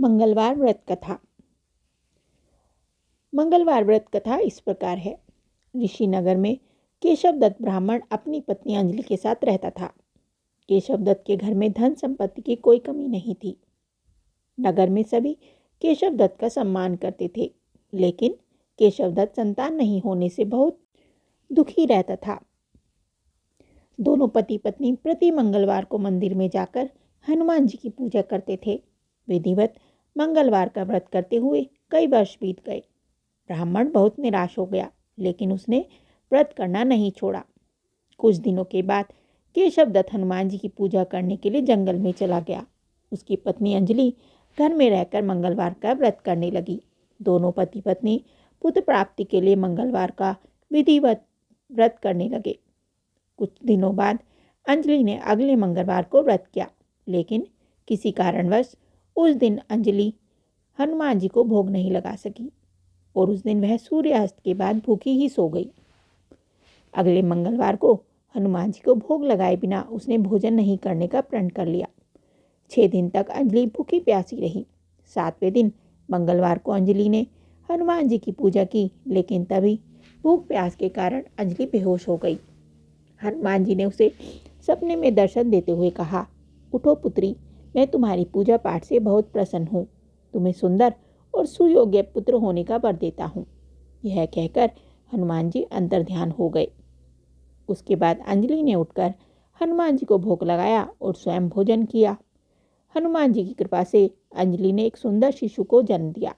मंगलवार व्रत कथा। मंगलवार व्रत कथा इस प्रकार है। ऋषिनगर में केशव दत्त ब्राह्मण अपनी पत्नी अंजलि के साथ रहता था। केशव दत्त के घर में धन संपत्ति की कोई कमी नहीं थी। नगर में सभी केशव दत्त का सम्मान करते थे, लेकिन केशव दत्त संतान नहीं होने से बहुत दुखी रहता था। दोनों पति पत्नी प्रति मंगलवार को मंदिर में जाकर हनुमान जी की पूजा करते थे। विधिवत मंगलवार का व्रत करते हुए कई वर्ष बीत गए। ब्राह्मण बहुत निराश हो गया, लेकिन उसने व्रत करना नहीं छोड़ा। कुछ दिनों के बाद केशव दत्त हनुमान जी की पूजा करने के लिए जंगल में चला गया। उसकी पत्नी अंजलि घर में रहकर मंगलवार का व्रत करने लगी। दोनों पति पत्नी पुत्र प्राप्ति के लिए मंगलवार का विधिवत व्रत करने लगे। कुछ दिनों बाद अंजलि ने अगले मंगलवार को व्रत किया, लेकिन किसी कारणवश उस दिन अंजलि हनुमान जी को भोग नहीं लगा सकी और उस दिन वह सूर्यास्त के बाद भूखी ही सो गई। अगले मंगलवार को हनुमान जी को भोग लगाए बिना उसने भोजन नहीं करने का प्रण कर लिया। 6 दिन तक अंजलि भूखी प्यासी रही। 7वें दिन मंगलवार को अंजलि ने हनुमान जी की पूजा की, लेकिन तभी भूख प्यास के कारण अंजलि बेहोश हो गई। हनुमान जी ने उसे सपने में दर्शन देते हुए कहा, उठो पुत्री, मैं तुम्हारी पूजा पाठ से बहुत प्रसन्न हूँ। तुम्हें सुंदर और सुयोग्य पुत्र होने का वर देता हूँ। यह कहकर हनुमान जी अंतर्ध्यान हो गए। उसके बाद अंजलि ने उठकर हनुमान जी को भोग लगाया और स्वयं भोजन किया। हनुमान जी की कृपा से अंजलि ने एक सुंदर शिशु को जन्म दिया।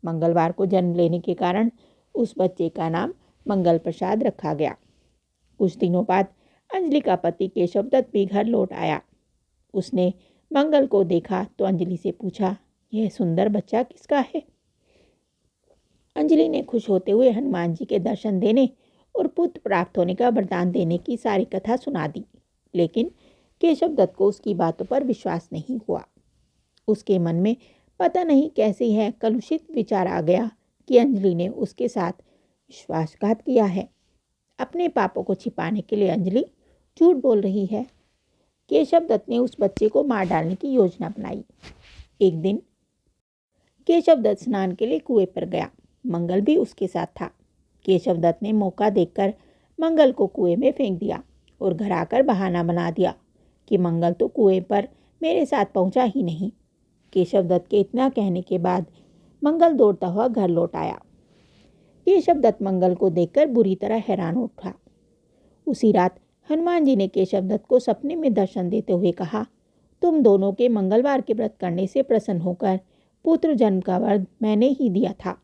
मंगलवार को जन्म लेने के कारण उस बच्चे का नाम मंगल प्रसाद रखा गया। कुछ दिनों बाद अंजलि का पति केशव दत्त भी घर लौट आया। उसने मंगल को देखा तो अंजलि से पूछा, यह सुंदर बच्चा किसका है? अंजलि ने खुश होते हुए हनुमान जी के दर्शन देने और पुत्र प्राप्त होने का वरदान देने की सारी कथा सुना दी, लेकिन केशव दत्त को उसकी बातों पर विश्वास नहीं हुआ। उसके मन में पता नहीं कैसे है कलुषित विचार आ गया कि अंजलि ने उसके साथ विश्वासघात किया है। अपने पापों को छिपाने के लिए अंजलि झूठ बोल रही है। केशव दत्त ने उस बच्चे को मार डालने की योजना बनाई। एक दिन केशव दत्त स्नान के लिए कुएं पर गया। मंगल भी उसके साथ था। केशव दत्त ने मौका देखकर मंगल को कुएं में फेंक दिया और घर आकर बहाना बना दिया कि मंगल तो कुएं पर मेरे साथ पहुंचा ही नहीं। केशव दत्त के इतना कहने के बाद मंगल दौड़ता हुआ घर लौट आया। केशव दत्त मंगल को देखकर बुरी तरह हैरान उठा। उसी रात हनुमान जी ने केशव दत्त को सपने में दर्शन देते हुए कहा, तुम दोनों के मंगलवार के व्रत करने से प्रसन्न होकर पुत्र जन्म का वर मैंने ही दिया था,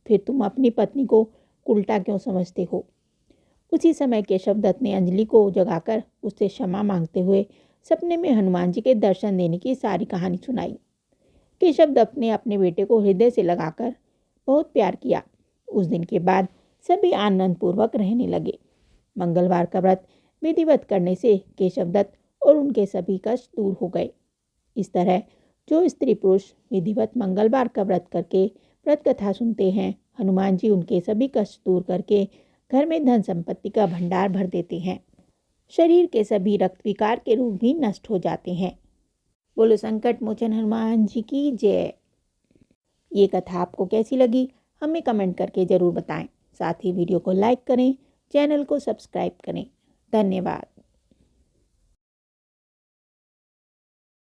फिर तुम अपनी पत्नी को उल्टा क्यों समझते हो? उसी समय केशव दत्त ने अंजलि को जगाकर उससे क्षमा मांगते हुए सपने में हनुमान जी के दर्शन देने की सारी कहानी सुनाई। केशव दत्त ने अपने बेटे को हृदय से लगाकर बहुत प्यार किया। उस दिन के बाद सभी आनंद पूर्वक रहने लगे। मंगलवार का व्रत विधिवत करने से केशव दत्त और उनके सभी कष्ट दूर हो गए। इस तरह जो स्त्री पुरुष विधिवत मंगलवार का व्रत करके व्रत कथा सुनते हैं, हनुमान जी उनके सभी कष्ट दूर करके घर में धन संपत्ति का भंडार भर देते हैं। शरीर के सभी रक्त विकार के रोग भी नष्ट हो जाते हैं। बोलो संकट मोचन हनुमान जी की जय। ये कथा आपको कैसी लगी हमें कमेंट करके ज़रूर बताएं। साथ ही वीडियो को लाइक करें, चैनल को सब्सक्राइब करें। धन्यवाद।